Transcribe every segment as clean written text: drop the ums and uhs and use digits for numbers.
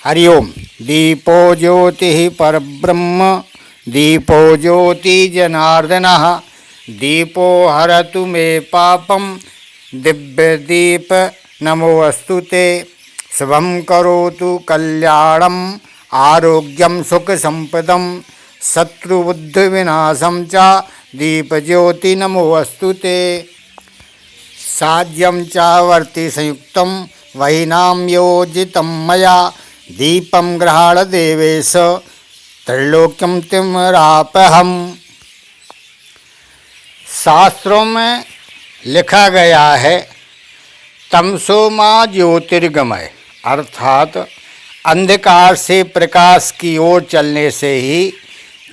हरि ओम। दीपो ज्योतिः परब्रह्म, दीपो ज्योति जनार्दनः, दीपो हरतु मे पापम, दिव्य दीप नमोऽस्तु ते। शुभं करोतु कल्याणम, आरोग्यम सुख संपदम, शत्रुबुद्धि विनाशम च, दीप ज्योति नमोऽस्तु ते। साज्यं चावर्ति संयुक्तं वहिनां योजितं मया, दीपं गृहाण देवेश त्रैलोक्यं तिमिरापहम्। शास्त्रों में लिखा गया है तमसो मा ज्योतिर्गमय, अर्थात अंधकार से प्रकाश की ओर चलने से ही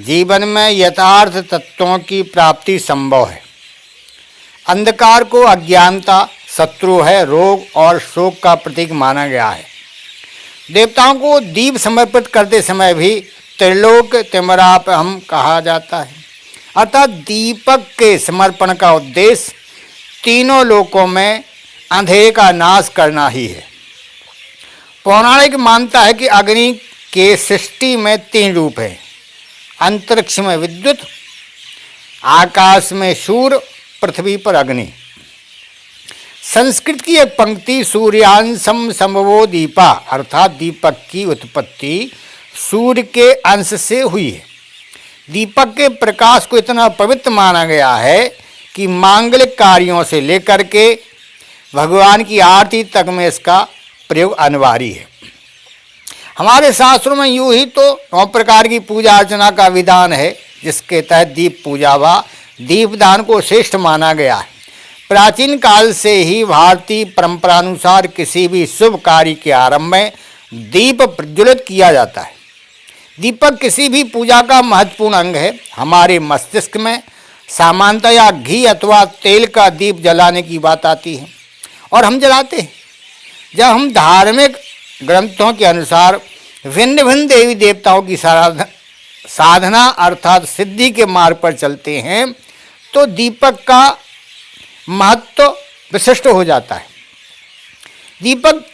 जीवन में यथार्थ तत्वों की प्राप्ति संभव है। अंधकार को अज्ञानता शत्रु है, रोग और शोक का प्रतीक माना गया है। देवताओं को दीप समर्पित करते समय भी त्रिलोक तिमिरापहम् कहा जाता है, अर्थात दीपक के समर्पण का उद्देश्य तीनों लोकों में अंधेरे का नाश करना ही है। पौराणिक मानता है कि अग्नि के सृष्टि में तीन रूप हैं: अंतरिक्ष में विद्युत, आकाश में सूर्य, पृथ्वी पर अग्नि। संस्कृत की एक पंक्ति सूर्यांशम संभवो दीपा, अर्थात दीपक की उत्पत्ति सूर्य के अंश से हुई है। दीपक के प्रकाश को इतना पवित्र माना गया है कि मांगलिक कार्यों से लेकर के भगवान की आरती तक में इसका प्रयोग अनिवार्य है। हमारे शास्त्रों में यूँ ही तो 9 प्रकार की पूजा अर्चना का विधान है, जिसके तहत दीप पूजा व दीपदान को श्रेष्ठ माना गया है। प्राचीन काल से ही भारतीय परंपरानुसार किसी भी शुभ कार्य के आरंभ में दीप प्रज्वलित किया जाता है। दीपक किसी भी पूजा का महत्वपूर्ण अंग है। हमारे मस्तिष्क में सामान्यतया घी अथवा तेल का दीप जलाने की बात आती है और हम जलाते हैं। जब हम धार्मिक ग्रंथों के अनुसार भिन्न भिन्न देवी देवताओं की साधना अर्थात सिद्धि के मार्ग पर चलते हैं तो दीपक का महत्व विशिष्ट हो जाता है। दीपक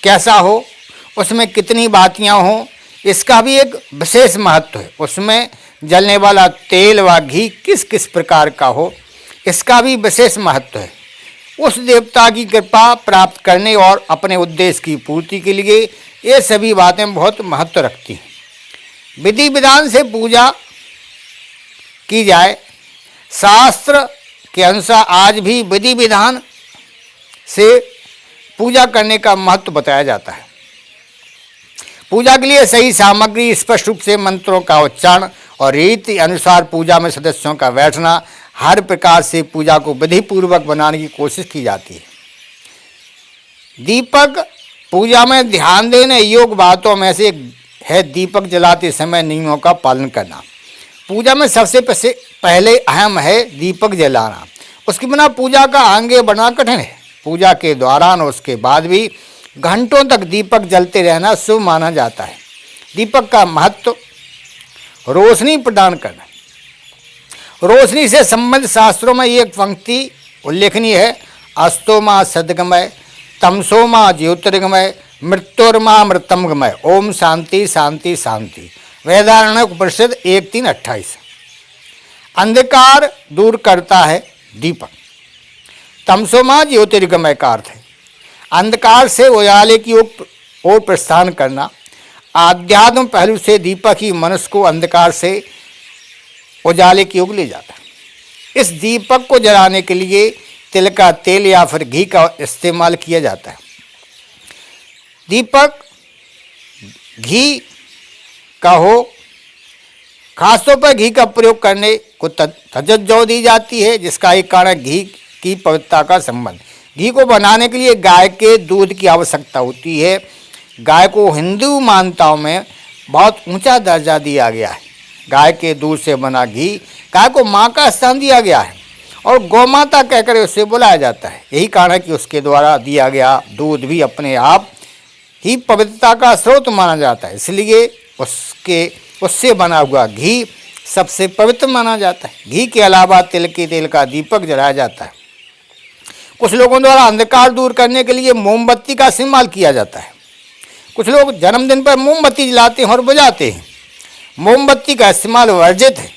कैसा हो, उसमें कितनी बातियां हों, इसका भी एक विशेष महत्व है। उसमें जलने वाला तेल व घी किस किस प्रकार का हो, इसका भी विशेष महत्व है। उस देवता की कृपा प्राप्त करने और अपने उद्देश्य की पूर्ति के लिए ये सभी बातें बहुत महत्व रखती हैं। विधि विधान से पूजा की जाए। शास्त्र के अनुसार आज भी विधि विधान से पूजा करने का महत्व बताया जाता है। पूजा के लिए सही सामग्री, स्पष्ट रूप से मंत्रों का उच्चारण और रीति अनुसार पूजा में सदस्यों का बैठना, हर प्रकार से पूजा को विधिपूर्वक बनाने की कोशिश की जाती है। दीपक पूजा में ध्यान देने योग्य बातों में से एक है दीपक जलाते समय नियमों का पालन करना। पूजा में सबसे पहले अहम है दीपक जलाना। उसके बिना पूजा का आगे बढ़ना कठिन है। पूजा के दौरान और उसके बाद भी घंटों तक दीपक जलते रहना शुभ माना जाता है। दीपक का महत्व रोशनी प्रदान करना। रोशनी से संबंधित शास्त्रों में एक पंक्ति उल्लेखनीय है: अस्तोमा सद्गमय, तमसोमा ज्योतिर्गमय, मृत्योर्मा मृतमगमय, ओम शांति शांति शांति। वेदारण्यक उपनिषद 1:3-28। अंधकार दूर करता है दीपक। तमसोमा ज्योतिर्गमय का अर्थ है अंधकार से उजाले की ओर प्रस्थान करना। आध्यात्म पहलू से दीपक ही मनुष्य को अंधकार से उजाले की ओर ले जाता है। इस दीपक को जलाने के लिए तिल का तेल या फिर घी का इस्तेमाल किया जाता है। दीपक घी का हो, खासतौर पर घी का प्रयोग करने को तवज्जो दी जाती है, जिसका एक कारण घी की पवित्रता का संबंध। घी को बनाने के लिए गाय के दूध की आवश्यकता होती है। गाय को हिंदू मान्यताओं में बहुत ऊंचा दर्जा दिया गया है। गाय के दूध से बना घी गाय को माँ का स्थान दिया गया है और गौमाता कहकर उसे बुलाया जाता है। यही कारण है कि उसके द्वारा दिया गया दूध भी अपने आप ही पवित्रता का स्रोत माना जाता है। इसलिए उससे बना हुआ घी सबसे पवित्र माना जाता है। घी के अलावा तिल के तेल का दीपक जलाया जाता है। कुछ लोगों द्वारा अंधकार दूर करने के लिए मोमबत्ती का इस्तेमाल किया जाता है। कुछ लोग जन्मदिन पर मोमबत्ती जलाते हैं और बुझाते हैं। मोमबत्ती का इस्तेमाल वर्जित है।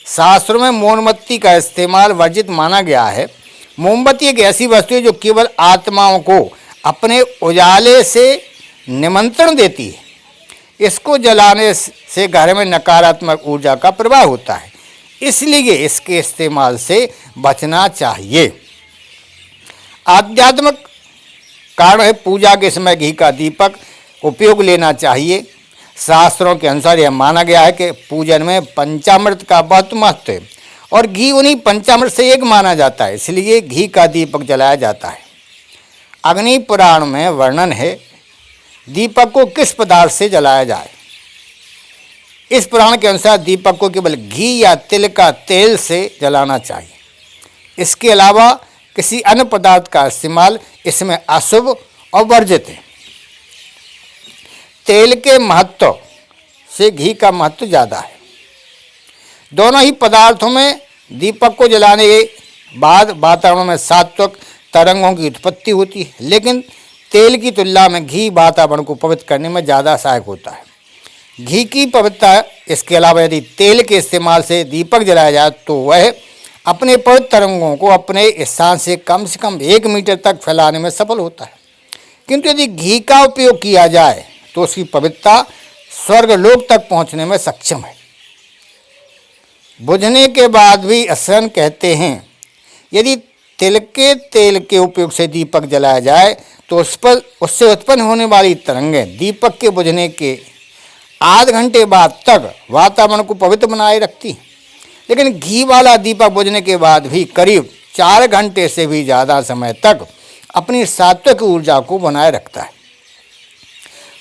शास्त्रों में मोमबत्ती का इस्तेमाल वर्जित माना गया है। मोमबत्ती एक ऐसी वस्तु है जो केवल आत्माओं को अपने उजाले से निमंत्रण देती है। इसको जलाने से घर में नकारात्मक ऊर्जा का प्रवाह होता है, इसलिए इसके इस्तेमाल से बचना चाहिए। आध्यात्मिक कारण है पूजा के समय घी का दीपक उपयोग लेना चाहिए। शास्त्रों के अनुसार यह माना गया है कि पूजन में पंचामृत का बहुत महत्व है और घी उन्हीं पंचामृत से एक माना जाता है, इसलिए घी का दीपक जलाया जाता है। अग्नि पुराण में वर्णन है दीपक को किस पदार्थ से जलाया जाए। इस पुराण के अनुसार दीपक को केवल घी या तिल का तेल से जलाना चाहिए। इसके अलावा किसी अन्य पदार्थ का इस्तेमाल इसमें अशुभ और वर्जित है। तेल के महत्व से घी का महत्व ज़्यादा है। दोनों ही पदार्थों में दीपक को जलाने के बाद वातावरण में सात्विक तरंगों की उत्पत्ति होती है, लेकिन तेल की तुलना में घी वातावरण को पवित्र करने में ज़्यादा सहायक होता है। घी की पवित्रता, इसके अलावा यदि तेल के इस्तेमाल से दीपक जलाया जाए तो वह अपने पवित्र तरंगों को अपने स्थान से कम 1 मीटर तक फैलाने में सफल होता है। किंतु यदि घी का उपयोग किया जाए तो उसकी पवित्रता स्वर्गलोक तक पहुंचने में सक्षम है। बुझने के बाद भी असरन कहते हैं यदि तिल के तेल के उपयोग से दीपक जलाया जाए तो उससे उत्पन्न होने वाली तरंगें दीपक के बुझने के आध घंटे बाद तक वातावरण को पवित्र बनाए रखती हैं। लेकिन घी वाला दीपक बुझने के बाद भी करीब 4 घंटे से भी ज़्यादा समय तक अपनी सात्विक ऊर्जा को बनाए रखता है।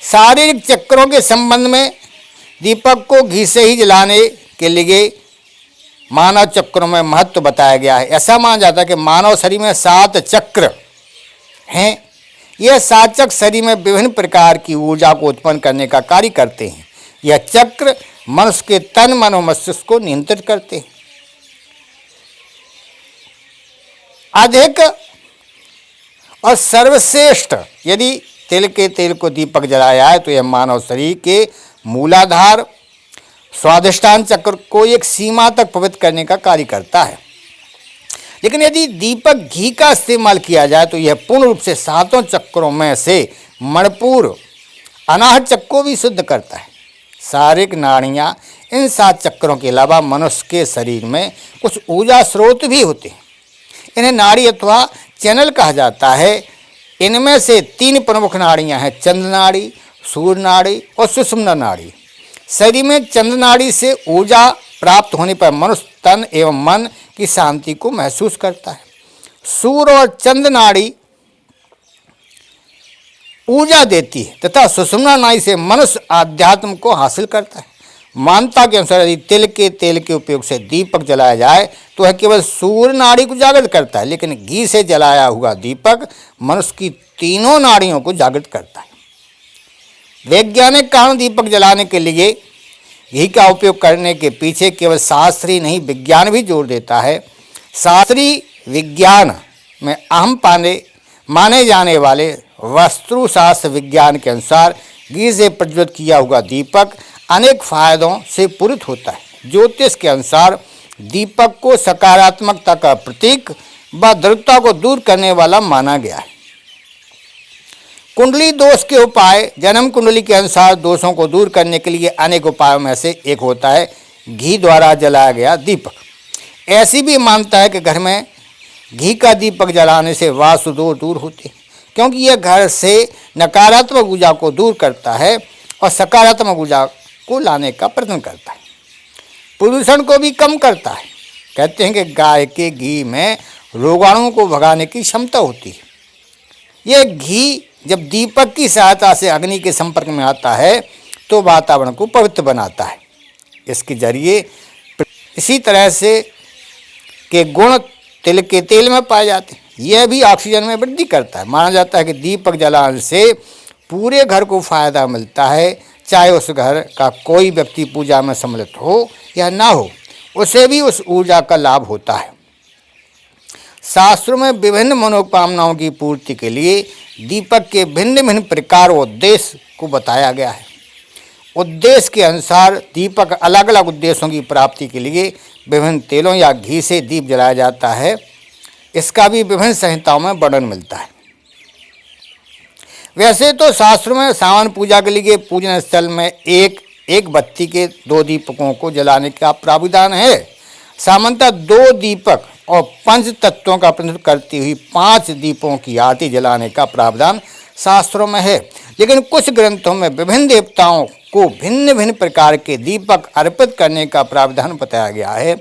शारीरिक चक्रों के संबंध में दीपक को घी से ही जलाने के लिए मानव चक्रों में महत्व बताया गया है। ऐसा माना जाता है कि मानव शरीर में 7 चक्र हैं। यह 7 चक्र शरीर में विभिन्न प्रकार की ऊर्जा को उत्पन्न करने का कार्य करते हैं। यह चक्र मनुष्य के तन मन और मस्तिष्क को नियंत्रित करते हैं। अधिक और सर्वश्रेष्ठ यदि तिल के तेल को दीपक जलाया है तो यह मानव शरीर के मूलाधार स्वादिष्टान चक्र को एक सीमा तक पवित्र करने का कार्य करता है। लेकिन यदि दीपक घी का इस्तेमाल किया जाए तो यह पूर्ण रूप से 7 चक्रों में से मणिपुर अनाहत चक्र को भी शुद्ध करता है। शारीरिक नाड़ियाँ इन 7 चक्रों के अलावा मनुष्य के शरीर में कुछ ऊर्जा स्रोत भी होते हैं। इन्हें नाड़ी अथवा चैनल कहा जाता है। इनमें से 3 प्रमुख नाड़ियाँ हैं, चंद्र नाड़ी, सूर्य नाड़ी और सुषुम्ना नाड़ी। शरीर में चंद्र नाड़ी से ऊर्जा प्राप्त होने पर मनुष्य तन एवं मन की शांति को महसूस करता है। सूर्य और चंद्र नाड़ी ऊर्जा देती है तथा सुषुम्ना नाड़ी से मनुष्य आध्यात्म को हासिल करता है। मान्यता के अनुसार यदि तिल के तेल के उपयोग से दीपक जलाया जाए तो वह केवल सूर्य नाड़ी को जागृत करता है, लेकिन घी से जलाया हुआ दीपक मनुष्य की तीनों नाड़ियों को जागृत करता है। वैज्ञानिक कारण दीपक जलाने के लिए घी का उपयोग करने के पीछे केवल शास्त्रीय नहीं विज्ञान भी जोर देता है। शास्त्रीय विज्ञान में अहम माने जाने वाले वास्तुशास्त्र विज्ञान के अनुसार घी से प्रज्वलित किया हुआ दीपक अनेक फायदों से पूरित होता है। ज्योतिष के अनुसार दीपक को सकारात्मकता का प्रतीक व दृढ़ता को दूर करने वाला माना गया है। कुंडली दोष के उपाय, जन्म कुंडली के अनुसार दोषों को दूर करने के लिए अनेक उपायों में से एक होता है घी द्वारा जलाया गया दीपक। ऐसी भी मान्यता है कि घर में घी का दीपक जलाने से वास्तु दोष दूर होते हैं, क्योंकि यह घर से नकारात्मक ऊर्जा को दूर करता है और सकारात्मक ऊर्जा को लाने का प्रयत्न करता है। प्रदूषण को भी कम करता है। कहते हैं कि गाय के घी में रोगाणुओं को भगाने की क्षमता होती है। यह घी जब दीपक की सहायता से अग्नि के संपर्क में आता है तो वातावरण को पवित्र बनाता है। इसके जरिए इसी तरह से के गुण तिल के तेल में पाए जाते हैं। यह भी ऑक्सीजन में वृद्धि करता है। माना जाता है कि दीपक जलाने से पूरे घर को फायदा मिलता है, चाहे उस घर का कोई व्यक्ति पूजा में सम्मिलित हो या ना हो, उसे भी उस ऊर्जा का लाभ होता है। शास्त्रों में विभिन्न मनोकामनाओं की पूर्ति के लिए दीपक के भिन्न भिन्न प्रकार और उद्देश्य को बताया गया है। उद्देश्य के अनुसार दीपक अलग अलग उद्देश्यों की प्राप्ति के लिए विभिन्न तेलों या घी से दीप जलाया जाता है। इसका भी विभिन्न संहिताओं में वर्णन मिलता है। वैसे तो शास्त्रों में सावन पूजा के लिए पूजन स्थल में एक बत्ती के 2 दीपकों को जलाने का प्राविधान है। सामान्यतः 2 दीपक और पंच तत्वों का प्रतिनिधित्व करती हुई 5 दीपों की आरती जलाने का प्रावधान शास्त्रों में है। लेकिन कुछ ग्रंथों में विभिन्न देवताओं को भिन्न भिन्न प्रकार के दीपक अर्पित करने का प्रावधान बताया गया है।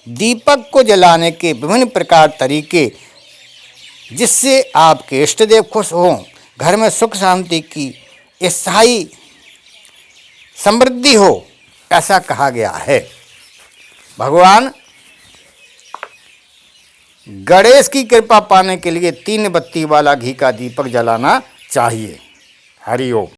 दीपक को जलाने के विभिन्न प्रकार तरीके जिससे आपके इष्ट देव खुश हों, घर में सुख शांति की स्थायी समृद्धि हो, ऐसा कहा गया है। भगवान गणेश की कृपा पाने के लिए 3 बत्ती वाला घी का दीपक जलाना चाहिए। हरि ओम।